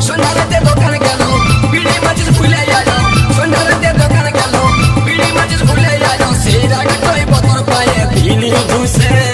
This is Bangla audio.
সন্ধ্যারাতে দোকান গেল বিড়ি মাঝিস ভুলে যায় সন্ধ্যারাতে দোকান গেল বিড়ি মাঝিস ভুলে যায় সেই রাগটাই বতর পায়ে বিড়ি ধুসে